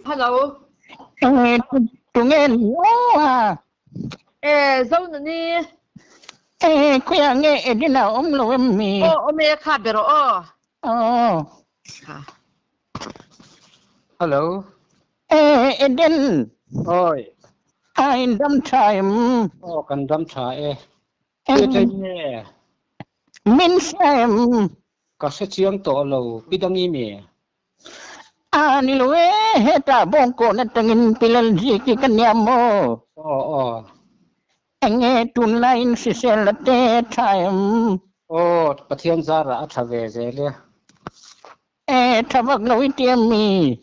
Hello. Tụi nghe lố à. Dâu nữa đi. Khuya nghe đi nào ông lâu em mì. Ông ấy khá bể rồi. Hello. Eden. Oi. Ai đâm time. Kan dam tha Cái nghe. Min xem. Ka se chiang to lo pidang I me. Ni lo heta bongko na tangin pilal jiki kanyamo. Nghe tun lain si selate time. Pathian zara athave zele. Thavak lo itiam mi.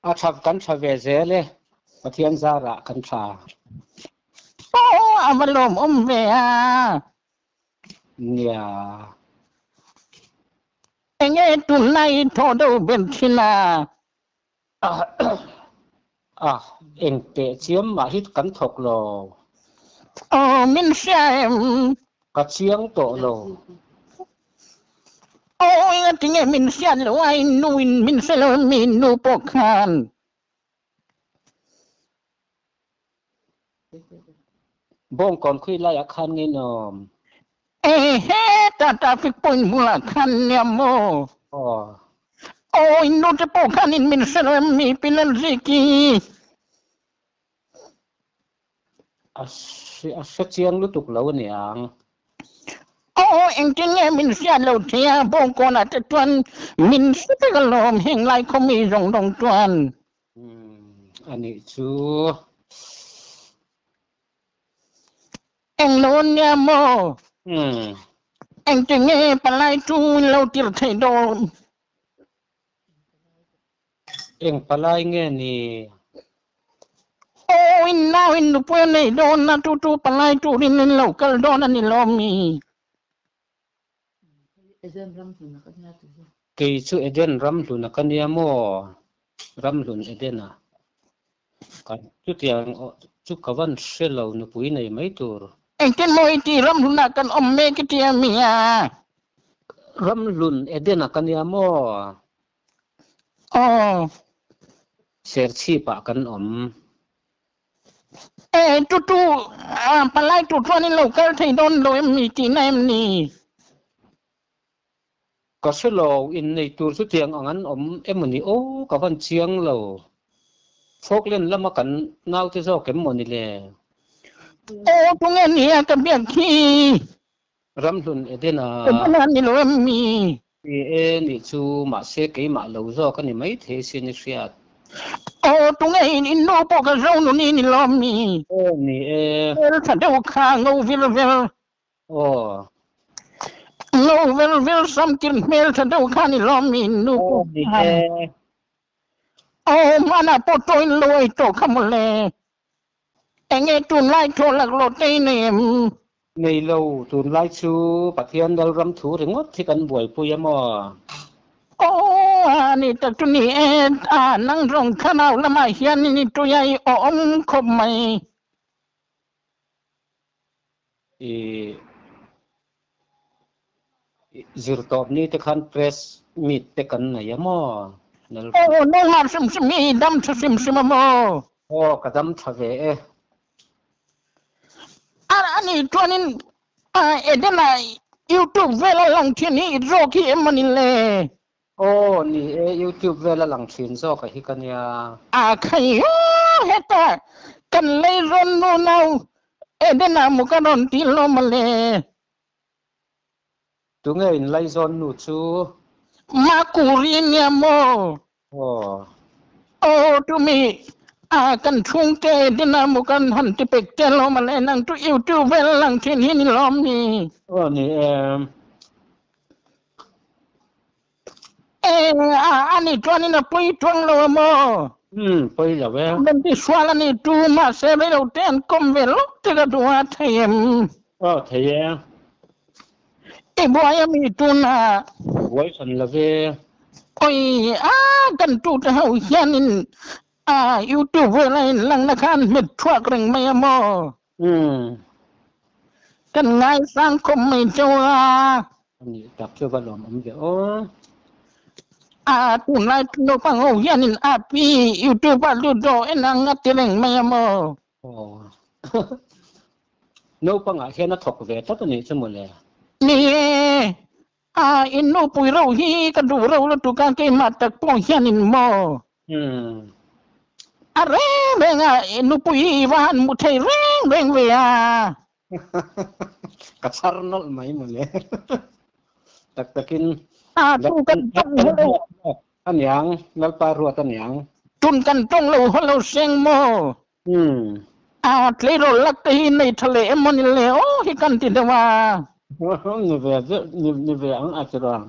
Athav kan thave zele. Pathian zara kan tha. Avalom ve à. Nya. Nghe tun lain tho đâu bên china. Eng te chiam ma hit kan thok lo. Min xem. Ka chiang to lo. Tinggal min xem lo ai nuin min selo min nu pokan. Bong kon khui lai akhan ngi nom. Tata fik poin mula kan ya mo. Nu te pokan in min selo mi pilal ziki. Se chiang lu tuk lo ni ang. Tinggal min xem lo tia bong kon at tuan min sepegalom heng lai komi rong dong tuan. Ani chu. Lon ya mo. Tinggal palai tu lo tir thai do. Eng palai nghe ni. Now in the pwene don na tu palai tu rin local don ani lomi. Kay chu Eden ramlun na kanya mo. Ramlun Eden na. Chu tiang chu kawan selaw na pui na may tur. Ken mo iti ramlun na kan omme kiti amia. Ramlun Eden na kanya mo. Serchi pa kan Tu palai tu ni local thai don lo em ti na em ni. Kaselo in nay tur chu tiang angan emani kawan chiang lo. Phok lên lama kan nau te zo kem moni le. Tu nghe ni ka biak ki. Ramlun Eden na. Eden ni lo em mi. Ni chu ma se ke ma lo zo kan ni mai the sin riat. Tu nghe in no po ka zo no ni lo mi. Ni Sa do kha ngo vil vil. Ngo vil sam kin mel sa do kha ni lo mi no po. Mana po to in lo to kamole. Nghe tun lai to lạc lo tây này. Ngày lâu tun lai chu Pathian dal ram thu ringot thi kan buai pu mo. Ni ta tu ni nang rong kanau la mai hian ni tu yai khom mai. Zirtop ni te khan press meet te kan na mo. No mar sim mi dam sim mo. Kadam thave Ani tuanin Eden na YouTube vela lang thini roki emani le. Ni YouTube vela lang thin zo ka hi kan ya. Khai heta kan lei ron no nau. Eden na mukaron ti lo male. Tu nge in lai zon nu chu. Makurin ya mo. Tu mi kan chung te dina mukan han tipek te lo male nang tu YouTube vela lang thini ni lo mi. Ni Ani tuanin na pui tuang lo mo. Poi la ve. Ben ti swala ni tu ma se ve lo ten kom ve lo te ga tu a them. Thầy Boy mi tu na. Boy san la ve. Oi kan tu ta hau hianin YouTube ve la lang na khan mit thuak reng mai mo. Kan ngai sang kom mai chawa. Ani tak chu ba lom ve tu nai no pang o hianin api YouTube ludo enang atireng mayamo oh no pa nga hian a thok ve ta ni chumule ni inu pui ro hi ka du ro lu tu ka ke matak po hianin mo are benga inu pui van mu thei reng ve ka sarnol mai mule tak takin tu kan hello anyang lalpa ruat anyang tun kan tong lo hello seng mo tle ro lak te hi nei thale emon le o hi kan ti dewa ni ve ang achirang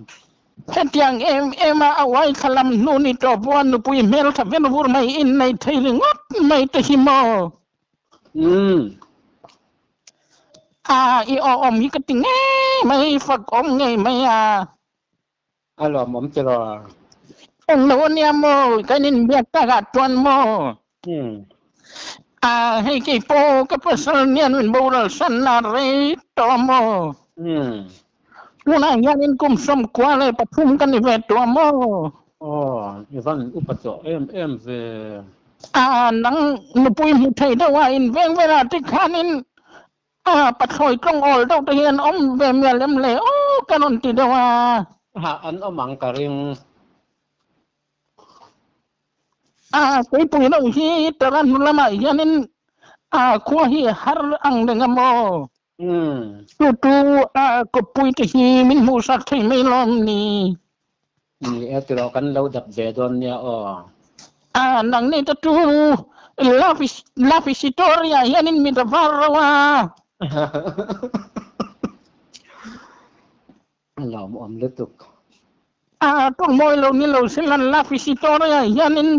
Setiang ema awai kalam nuni to buan nu pui mel ta ven vur mai in nei thei ngot mai te himo i om hi ka ting mai fak om ngai mai alo mom chiro ong no nia mo kanin biak ta ga tuan mo hei ki po ka pasal nian win boral san na re to mo Luna yanin kum som kwale pathum kan ni ve to mo ivan upacho em ve nang nu pui mu thei da wa in veng vera ti khanin pathoi trong ol dau te hian om ve me lem le o kanon ti da wa ha an omang karing koi pui no hi taran lama yanin khua hi har ang de mo tu ko pui te hi min mu sak thei mai lom ni etiro kan lo dap ve don nia nang ni tu la visitoria yanin mi da varwa lo om letuk tong moi lo ni lo silan la visitoria yanin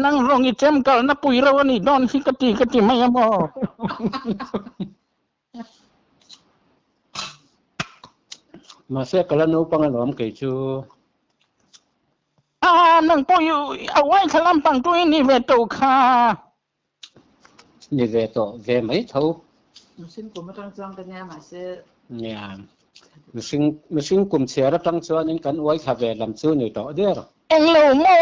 nang rongi chem kal na pui ro ni don hi kati mai mo mase kala no pangalom ke chu nang po yu awai khalam pang tu ni ve to kha ni ve to ve mai thau Musim kum tang chang ka nya ma se nya missing kum chera tang chuan in kan wai kha ve lam chu ni to der eng lo mo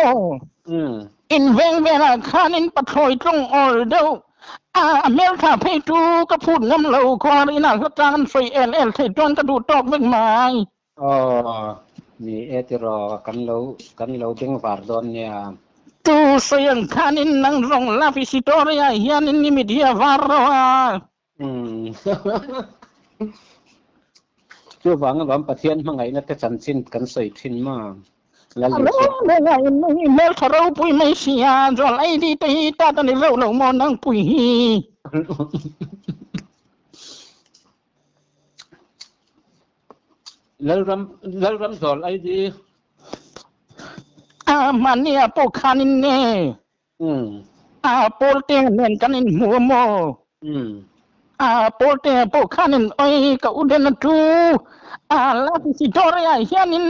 in veng vera khan in pathoi trong ol do mel tha phe tu ka phut ngam lo khwa ina sa tan soi el thei ton ka du tok vek mai ni etiro kan lo ding var don nia tu soyang khan in nang rong la visitoria hian in ni media varwa chu wang lam pathian mangai na te chan chin kan soi thin ma la li mel tharo pui mai sia jol ai di te ta ta ni lo mo nang pui hi lalram zol ai di mania po khanin ne polte nen kanin mu mo polte po khanin oi ka uden tu la visitoria hianin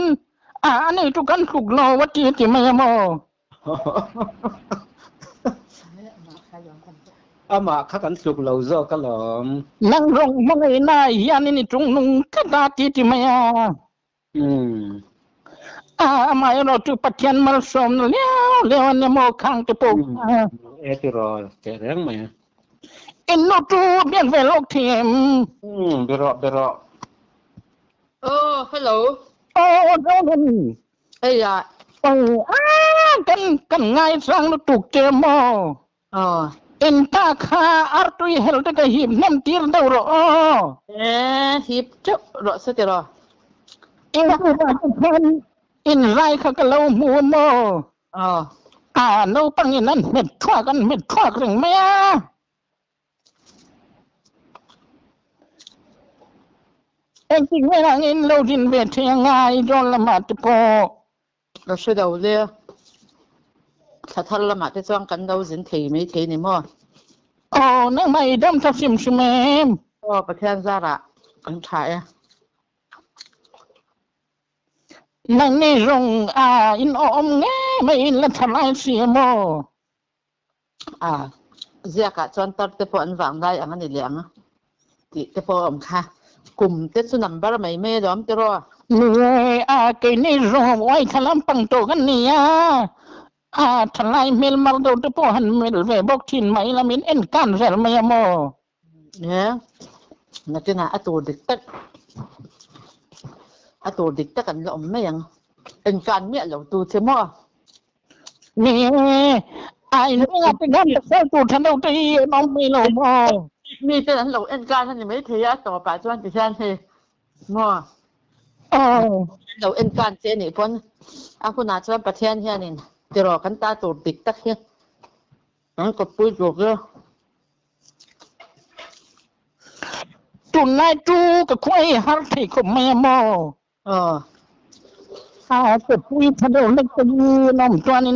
ani tu kan khuk lo wati ti mai mo ama kha kan suk lo zo ka lom nang rong mangai na hianin tung nung ka da ti mai mai ro tu pathian mal som leo ne mo khang te po etiro te reng mai no tu bian ve lok thiem bero hello no ai ya kan ngai sang lu tuk te mo in ta kha artui hel te ka him nem tir do ro hip chok ro se te ro in rai kha ka lo mu mo no pang in nan met thwa reng meจริงเวลานี้เราดินเวทยังไงจนละมาตโปเราช่วยเราเลยถ้าท่านละมาจะจ้องกันเราสินทีไม่ทีนี่มั้งนั่งไม่ดำทับซิมซิเมมประเทศซาระกันถ่ายนั่งนี่รงอินอมเงี้ยไม่อินละทลายเสียโมเสียกะจนตัดแต่พออันฝังได้อันนี้เหลียงติแต่พออมค่ะกลุ่มเต็ดสุนัมบาร์ไม่ล้อมจะรอ นี่cái này rồi ai thằng làm bằng tổ cái này thằng lại mình mặc đồ tôi bỏ hẳn mình về bốc chín máy là mình ăn can rồi mà mò nè nó cái nàoตัวเด็กตักตัวเด็กตักกันเราไม่ยังเป็นการเมียเราตัวเชื่อมั้ย นี่ไอ้นี่เป็นการเสียตัวฉันเอาใจน้องไม่รู้มั้งมีแต่นั้นเราเอ็นการท่านยังไม่เทียต่อไปส่วนที่แทนเฮมั้งเราเอ็นการเจนี่พ้นคุณอาจจะประเทศเฮียนี่จะรอกันตาตัวเด็กตักเฮียนั่นก็ปุ้ยจบแล้วจุนนายจูกับควายฮาร์ที่ก็ไม่มอก็ปุ้ยทะเลเล็กตัวน้องตัวนี้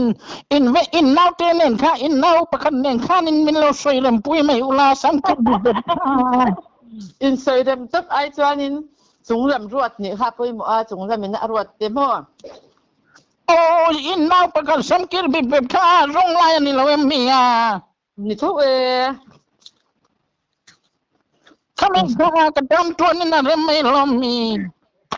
อินนาวเตนินค่ะอินนาวประกันเนินค่ะนินมินเราสวยลำปุ้ยไม่อุลาสังกัดดูเด็ดอินสวยลำตักไอตัวนี้สูงลำรวดนี่ค่ะปุ้ยมัวสูงลำมินรวดเต็มหัวโอ้อินนาวประกันสังกัดบิบค่ะร้องไล่นี่เราเอ็มมี่นี่ทุกถ้าไม่พอกระดมตัวนี่นะเริ่มไม่ลมมี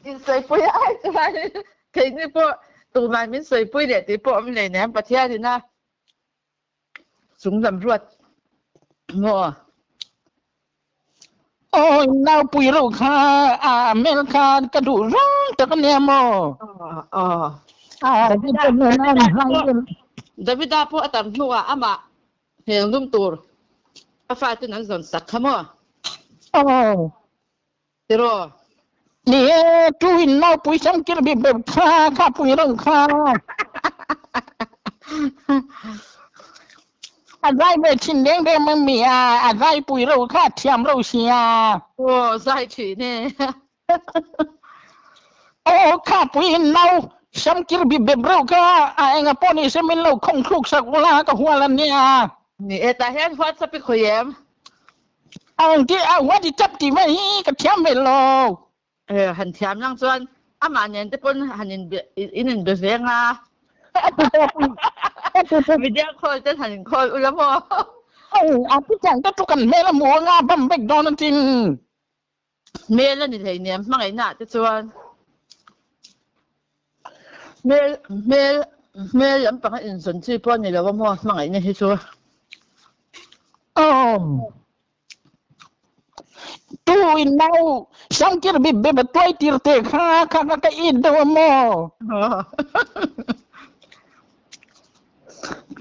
อินสวยปุ้ยไอ้ตัวนี้เคยนี่พวกตัวมันไม่สวยปุ้ยเด็ดที่พวกมันเลยเนี่ยประเทศที่น่ะสูงลำรวดมัวโอ้ยน่าปุ้ยลูกค้าอเมริกากระดูร้องตะกันเนี่ยมัวที่เป็นนั่นดาวิดาพวกตามหัวอามาเห็นลุ่มตัวอาฟ้าตัวนั้นสนสักขมัวเดี๋ยวนี่จูอินน่าปุ้ยสังเกตแบบข้าปุ้ยเรื่องข้าอะไรเวชินเลี้ยงเดิมมันมีอะไรปุ้ยเราข้าเทียมเราเสียโอ้ใช่ฉีเนี่ยโอ้ข้าปุ้ยน่าสังเกตแบบเราข้าไอ้เงาปนี่เสมินเราคงคลุกสักเวลาก็หัวละเนี่ยนี่แต่เห็นฟัดสับไปคุยมที่ว่าที่จับที่ไม่ก็เทียมไปโลหันเทียมนั่งส่วนมาเนี่ยจะเป็นหันอินเดียงวิดีโอคอลจะหันคอลอุลามอพี่จังก็ทุกันเมลมัวงาบัมเบกโดนจริงเมลนี่ไทยเนี่ยมั่งไงน่ะจะส่วนเมลยังปังอินสนชื่อพ่อนี่แล้วว่ามั่งไงเนี่ยที่ชัวตูอินนาวสังเกตแบบตัวตีร์เตะข้าก็อินเดวโม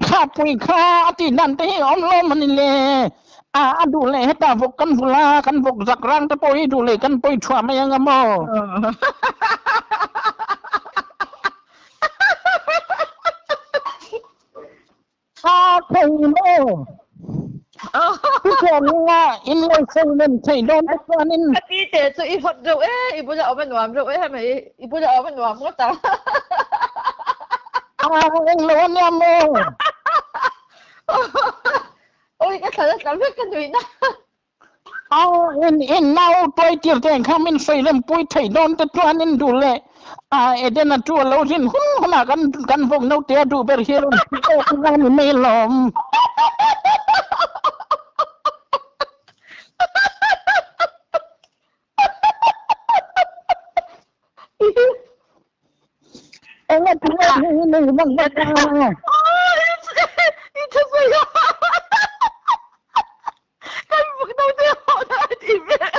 ข้าปุยข้าที่นั่นที่อมล้อมันนี่เลยดูเลยให้ตาพกกันฟุลากันพกจักรังตะปุยดูเลยกันปุยชัวไม่ยังโมข้าปุยโมทุกคนว่าอินโลเซนนั่นใช่โดนตัวนี้พี่เจจะอีพอดเราอีบุจะเอาเป็นหวานเราทำไมอีบุจะเอาเป็นหวานก็ตามเอ็งโลเนี่ยโมโอ้ยก็ฉันจะทำเพื่อกันด้วยนะอินน่าตัวเตี้ยแต่ข้ามันใส่เล่มปุยไทยโดนตัวนี้ดูเลยเดนตัวเราสินหุ่นหน้ากันพวกเราเตี้ยดูเบอร์เฮโร่โอ้ยมันไม่ลมเอ็งว่าที่นี่มันบ้าโอ้ยอีทุกอย่างกันพวกเราเตี้ยหัวได้ทีเดียว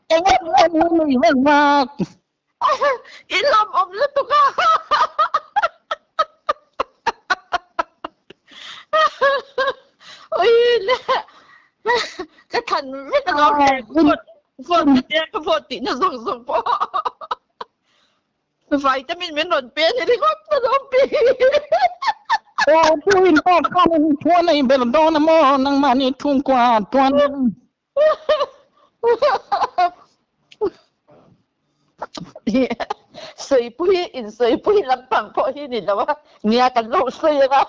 เอ็งว่าที่นี่มันมากอีลมอมแล้วตุกะโอ้ยเนี่ยก็ทันไม่ต้องเอาเลยฝนเตี้ยก็ฝนติดนะส่งพ่อไฟจะไม่เหมือนหล่นเปี้ยนี่ที่เขาจะโดนปีโอ้ผู้อินพ่อข้ามันทั่วในเบลโดนมอนังมานี่ทุ่งกว่าตัวนึงสวยปุ้ยอินสวยปุ้ยลำปังพ่อที่นี่แล้วว่าเนี่ยกันเราสวยนะ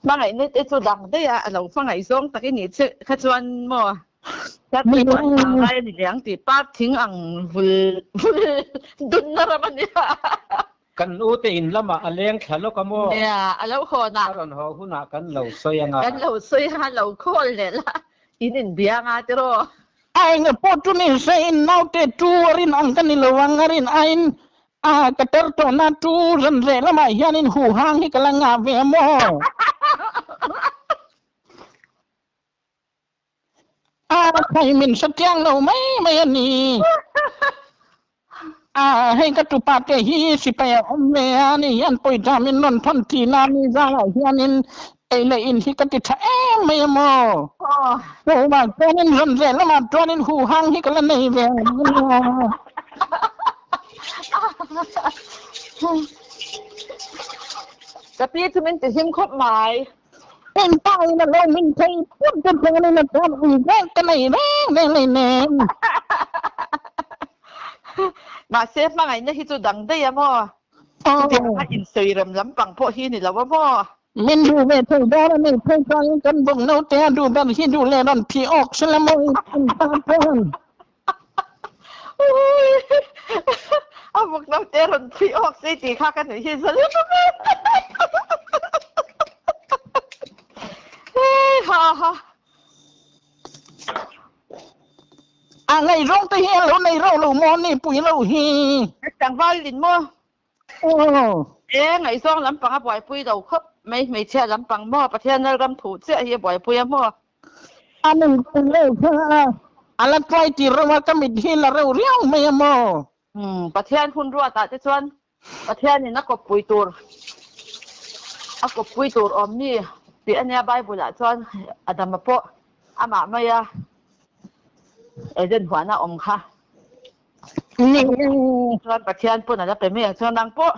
มาไงนี่ไอ้ตัวดังได้อะเราฟังไงส่งตะกี้นี่เชื่อขจวนมั่วถ้าไม่ว่าอะไรนี่เลี้ยงตีป้าทิ้งอ่างดุนอะไรมันเนี่ยกันอูเตอินละมาเลี้ยงแค่ลูกกโมเนี่ยแล้วคนอ่ะตอนหัวหุ่นกันเราสวยงากันเราสวยฮะเราโคตรเลยล่ะอินเบียงอ่ะจ้ะ ai nga po tu ni sein nau te tu rin ang kan ni lawang rin ain kater to na tu ran re la mai hianin hu hang hi kala nga ve mo thai min satyang lo mai mai aniให้กตุปาเตหิสิไปอมเมนี่ยันปอยจามินนนทนทีนามีซาฮินินไอเลอินฮิกติทะเมโมโอ้มาตัวนินรันเรแล้วมาตัวนินหูหังฮิกละในเวจะพี่จะมันจะหิมครบหมายเป็นไปนะเรามินไทยพูดกันเลยนะตอนอีกแรกกันไหนแรงเลยเนมมาเซฟมาไงเนี่ยที่จุดดังได้ยังมั้งเดี๋ยวมาอินซีรำล้ำปังพวกที่นี่แล้วว่ามั้งมินดูเวทได้แล้วนี่เพื่อนกันบ่งโนเตดูแบบที่ดูแลดันพี่ออกสละมั้งตาเพื่อนเอาพวกน้องเจริญพี่ออกสิจีข้ากันหน่อยที่สุดฮ่าฮ่าอะไรร้องตะเฮียแล้วในเราเรามอนี่ปุ๋ยเราฮีจังว่าลินมั้งไงซ่องลำปังบ่อยปุ๋ยเราครับไม่เชื่อลำปังมั่วประเทศนั้นลำถูเชื่อเฮียบ่อยปุ๋ยมั่วอันนึงเป็นเลยค่ะอะไรไปที่เราว่าก็ไม่ดีละเราเลี้ยงไม่มั่วประเทศคุณรู้แต่ที่ส่วนประเทศนี่นักกบปุ๋ยตัวกบปุ๋ยตัวอมนี่ที่อันนี้ใบบุหรี่ส่วนอาดามโปอามาไม่ยาเดินหัวหน้าอมค่ะนี่ชวนประเทศปุ่นอาจจะเป็นไม่ชวนดังโป๊ะ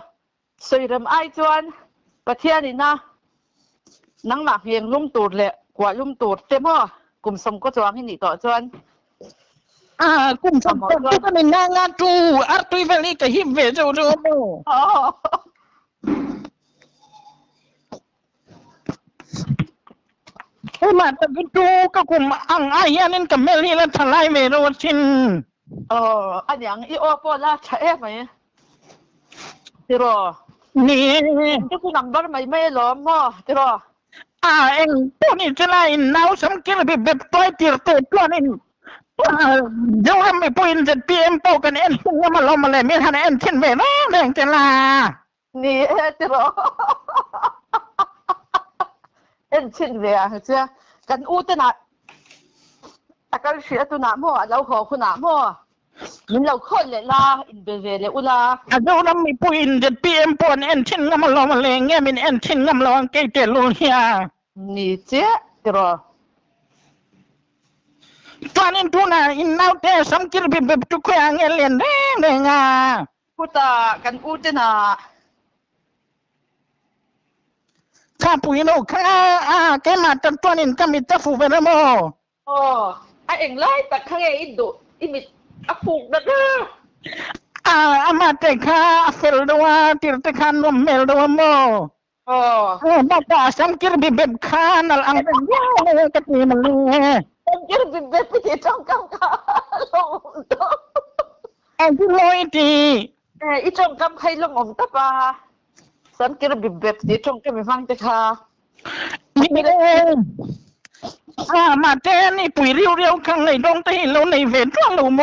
สุยรำไอชวนประเทศนี่นะนังหมากเฮียงลุ่มตูดเลยกว่าลุ่มตูดเต็มห่อกลุ่มสมก็จวงให้หนีต่อชวนกลุ่มสมก็เป็นงานจูอาร์ตุยเวลีกับฮิมเวจโร่มาแต่ดูก็กลุ่มอังไอเฮียนินกับเมลี่และทลายเมโรชินอันอย่างอีโอปอล่าใช่ไหมที่รอนี่ที่คุณนำบ้านไม่หรอมั้งที่รอเองตัวนี้จะไล่น้าสมกิลแบบตัวตีร์ตัวนี้เดี๋ยวไม่พูดจะพีเอ็มโปกันเอ็นซึ่งมาลงมาเลยไม่ทันเอ็นทิ้งไปแล้วเรื่องจะลานี่ที่รอเอ็นชิ้นเดียวเจ้ากันอู้ตัวน่ะแต่ก็เสียตัวน่ะมั่วเราขอคุณน่ะมั่วยินเราคนเลยล่ะอินเบเวเลยอุลาเดี๋ยวเราไม่พูดจะพีเอ็มโปนเอ็นชิ้นก็มาลงมาเลยเงี้ยเป็นเอ็นชิ้นก็มาลงเกย์เตลูเฮียนี่เจ้าที่รอตอนนี้ตัวน่ะอินเอาแต่สมกิลแบบทุกอย่างเงี้ยเรียนได้ไงพูดตากันอู้ตัวน่ะข้าปุ๋ยโน่ข้าแกมาตัดตัวนี้ก็มีตะฟูไปแล้วมั้งเอ็งไล่แต่ข้างไอ้อินดูอิมิฟูกนะเด้อมาแต่ข้าเฟลดัวติร์ตข้านมเมลดัวมั้งมาแต่สมกิลแบบข้านั่นอังเป็นยาวเลยก็ตีมันเลยสมกิลแบบไปที่จ้องกำข้าลงตัวที่ลอยตีอีจ้องกำใครลงอมตะปาสันกิรบิบเบ็ดที่ตรงก็ไม่ฟังแต่ค่ะนี่เลยมาเต้นี่ปุ๋ยเรียวๆข้างในดงตีเราในเวทเราโม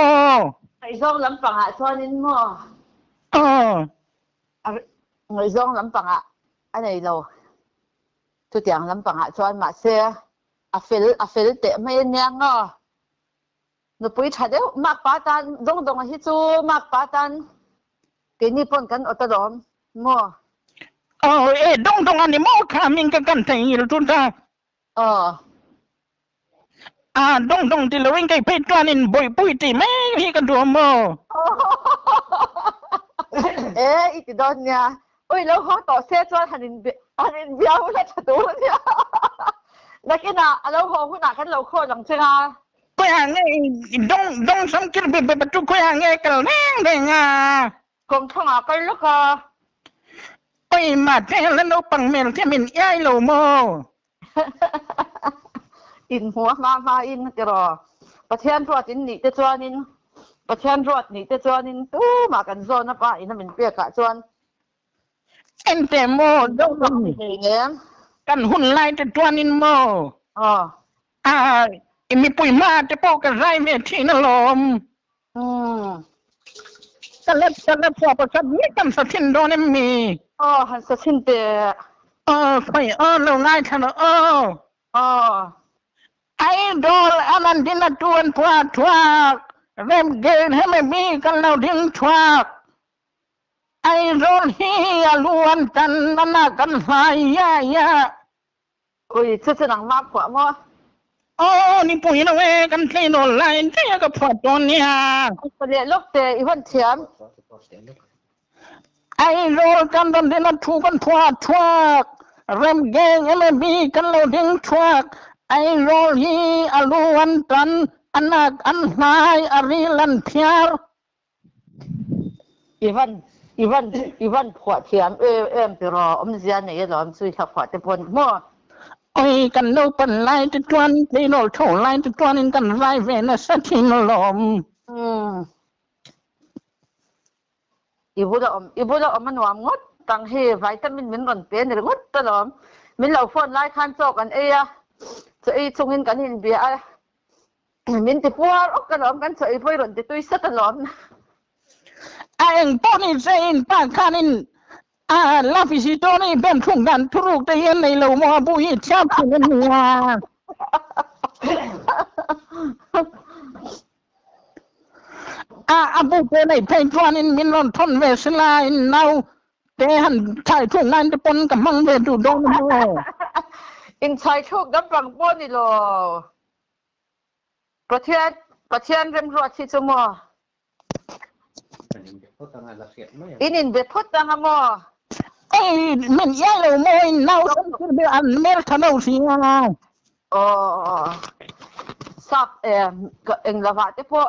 ไอ้ซ่องลำปังชวนนินโมไอ้ซ่องลำปังอันไหนเราทุกอย่างลำปังชวนมาเสียฟิลเตะไม่เนียงหนูปุ๋ยถัดเดียวมากป้าตันดงฮิจูมากป้าตันกินนี่ปนกันอัตโนมัติดงอันนี้มอขามิงกันแต่งอยู่ทุนตาดงที่เราเองไก่เพชรตัวนี้บ่อยปุ้ยตีแม่พี่กันตัวมออีกตอนเนี่ยแล้วเขาต่อเสียจวนหันเบี้ยวแล้วจะดูเนี่ยนักกินแล้วเขาคุณกันเราโคตรหลังเชียงก็อย่างงี้ดงสมกิลเป็นประตูก็อย่างงี้กันแน่เลยคงท่องไปแล้วก็ไปมาแท้แล้วเราปังเมลที่มันย้ายโลโมอินหัวมาอินจะรอประเทศรอดอินนี่จะจวนนินประเทศรอดนี่จะจวนนินตู้มากันโซนนะป้าอินนั่นเป็นเปียกะจวนเอ็นเตโมดงเงี้ยกันหุ่นไล่จะจวนนินโม มีปุ๋ยมาจะโปกันไรเวทีนลมกันเล็บพอประชันนี่กันสะทินโดนมีหันสะทินเตะไปเราง่ายทันไอ้โดนอันนั้นดินตัวพวกทวักเริ่มเดินให้ไม่มีกันเราถึงทวักไอ้โดนฮีล้วนกันนั่นกันหายยะอุ้ยจะหนังมากกว่ามั้งนี่ปุ๋ยนะเว้กันที่โดนไล่เจ๊ก็พอตัวเนี่ยประเดี๋ยวลูกเตะอีวันเทียมไอ้โดนกันตอนที่เราถูกกันพวกทวักเริ่มเดินให้ไม่มีกันเราถึงทวักไอ้โรฮีอลวนตันอันนักอันหายอาริลันเทียร์อีวันผัวเทียมไปรอเสียเนี่ยรอช่วยขับผัวจะพ้นมั่วไอ้กันโนเป็นไล่จะจวนที่โนโถไล่จะจวนกันไล่เวนสักทีนลมอีบุตรมันหวานงดตั้งเฮไว้แต่มันก่อนเป็นหรืองดตลอดมันเหล่าฝนไล่คันโจกันจะชงเงินกันเห็นเบียมินติปัวออกกันหลอมกันจะพูดหล่นติตุยสัตว์หลอมไอ้ปอนี่เซนปากคานินลาฟิซิโตนี่เป็นทุ่งกันทุรุกแต่ยันในเหล่ามอบุยชอบคุณนัวบุกในเพลงฟันินมินรอนทนเวสลายนาวแต่หันถ่ายทุ่งงานจะปนกับมังเวดูดงมัวอินชายโชคดับบังป้อนนี่หรอประเทศเริ่มรอดที่จะมัวอินินเบ็ดพุทธังมัวมันยังเราโมยน่าสนใจอันเมลทนเอาสิงาสับก็เองละว่าที่พวก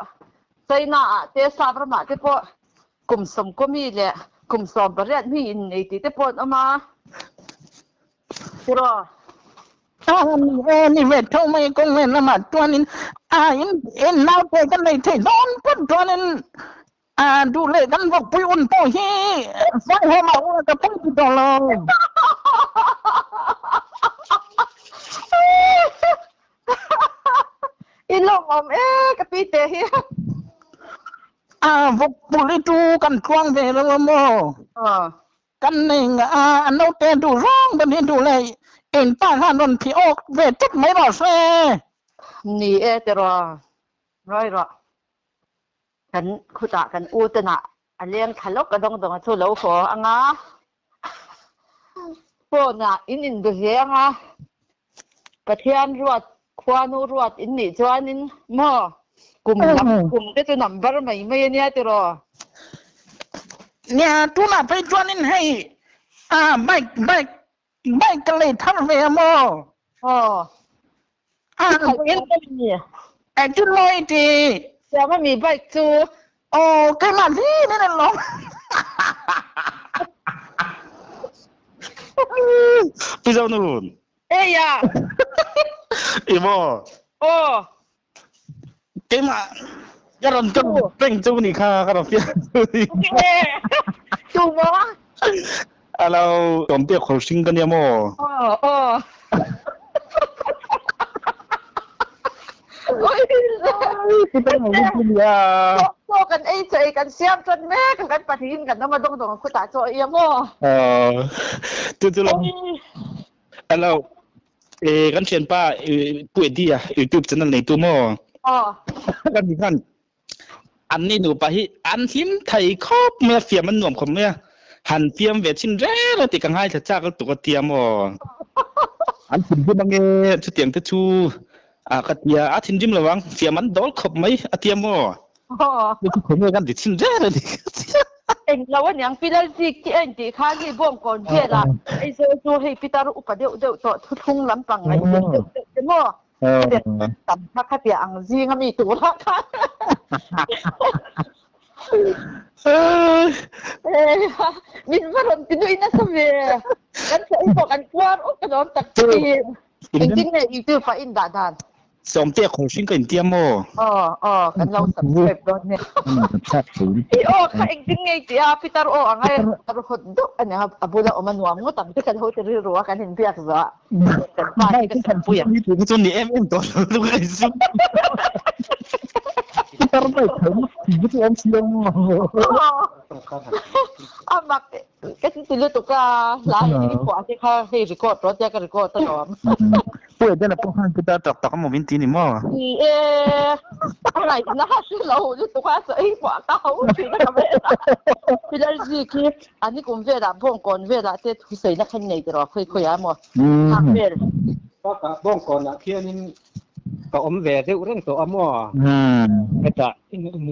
ใจหน้าเตะสับประมาทที่พวกกลุ่มสมก็มีแหละกลุ่มสอบประเรียนมีในที่พวกเอามารอนี่เวทเท่าไม่กงเล่นละหมาดตัวนี้อินน่าไปกันเลยที่โดนปุ๊บตัวนี้ดูเลยกันบอกปุยอุ่นปุยฮีฟังให้มาว่ากับปุยตัวเราอินลงกับปีเตะเฮียบอกปุยดูกันกว้างเวลาโมกันเองอันนู้นเตะดูร้องบันนี้ดูเลยเอ็นป้าหานนพี่ออกเวทจุดไม่รอดเซ่นี่แต่รอร้อยรอกันขุดกันอูตนะอันเลี้ยงขลุ่กกระดงช่วยเหลือขออ่ะพวกน่ะอินดูเสียงประเทศรวดควานูรวดอินนี่จวนอินหม้อกลุ่มที่จะนำบารมีไม่เนี่ยแต่รอเนี่ยตัวน่ะไปจวนอินให้ไม่กันเลยทำเวมเห็นก็มีจุดลอยดีแต่ไม่มีใบจูก็มาที่นี่นั่นหรอพี่เจ้าหนุ่มยาอีโมก็มาก็รอนจูเป็นจูนี่ค่ะก็รอนเปียจูมั้งเราตอมเปียกเขาซิงกันเนี่ยโมที่เป็นของคุณยาโตกันใจกันเสียมจนแม่กันปะทินกันต้องมาต้องคุณตาโจเอียโมจุดเรากันเชียนป้าป่วยดีจุบจะนั่นในตัวโมกันดีกันอันนี้หนูไปอันทิมไทยครอบเมื่อเฟียมันหน่วมของเมื่อหันเทียมเวชินแร่แล้วติดกังไห้จะจ้าก็ตัวเทียมอันทิมที่บางเงี้ยจะเตียงจะชูกัดยาทิมจิ้มระวังเฟียมันโดนขบไหมเทียมนี่คือคนเมื่อกันติดชินแร่เลยเอ็งเราว่าอย่างพี่ได้ที่เอ็งที่ข้าที่บ่งก่อนเพื่อละไอ้โซ่ให้พี่ตารู้อุปเดี๋ยวต่อทุ่งลำปังไงเดี๋ยวเด็ดตับพักข้าเปียอังซีก็มีตัวละค่ะมินว่าเราติดด้วยนะสมัยกันใช้บอกกันกว้างกันโดนตักทีจริงๆเนี่ยอีกตัวฝ่ายอินดาดาน sớm tiệc khổ sinh cái tiêm mô kan lo subscribe đó nè anh tiếng ngay tia Peter ngay aro hot do anh abula o manuam ngo tang te kan ho te ro kan hin piak za kan pa kan kan puya cái chỗ này em to luôn cái gì Peter bay thấm thì cái em siêu mak cái tilu tu ka la ni kwa te kha he record ro te ka record ta no Puede de la poja que está tocando bien tiene mo. Y lại nó sẽ lâu chứ tôi quá sợ quả cao thì nó làm vậy bây giờ gì khi anh ấy cũng về làm phong còn về là thế thu xây nó khăn này rồi khơi khơi à mà làm vềก็กะบ้องก่อนอ่ะเคียนินก็อมแหวเดี๋ยวเรื่องตัวอมอกระจะ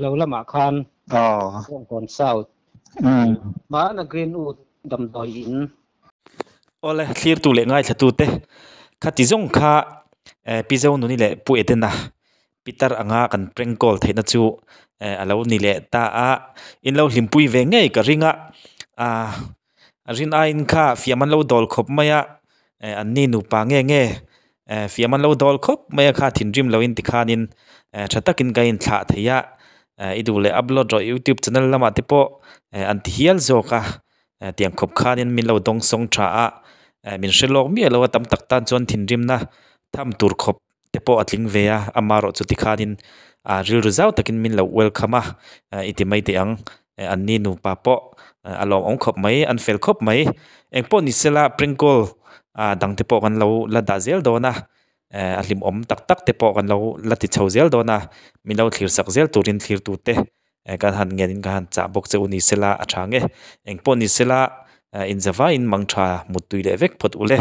เราละหมาคันบ้องก่อนเศร้ามานะกรีนอูดำดอยอินโอ้เลยเคลียร์ตัวเล็กง่ายชัดตัวเต้ข้าที่จงข้าพิจารณานี่แหละผู้เอ็ดนะปีตาร์อ่างกันเปร่งกอลเทนจูเรานี่แหละตาอินเราหิมปุยเวงไงกับริงรินอินข้าฟิยมันเราดอลคบมาอันนี้หนูปางเงี้ยฟิยมันเราดอลคบมาข้าทิ้งริมเราอินติคานินชัดตะกินกันถ่าเทียอีดูเลยอัพโหลดจาก YouTube channel ละมาติโปอันที่เฮียลโซกะเตียงคบคานินมินเราดงสงถ่ามินเชลล์มีเราว่าตั้มตักตันจวนทิ้งริมนะทำตูร์คบเตโปอัดลิงเวียอามาโรจุติคานินริลรู้จักตะกินมินเราเวลคัมอิติไม่เตียงอันนี้หนูป้าโปอารมณ์องคบไหมอันเฟลคบไหมเองโปนิสละปริงโกลดังเตโปกันเราละดาเซลโดนะอันลิมอมตักเตโปกันเราละติดเชาเซลโดนะมินเราคลีร์สักเซลตูรินคลีร์ตูเตการหันเงินการหันจับบกเจ้านิสละอัจฉริยะเองโปนิสละอินซาว่าอินมังชามุดตุยเลเวกพอดอุเล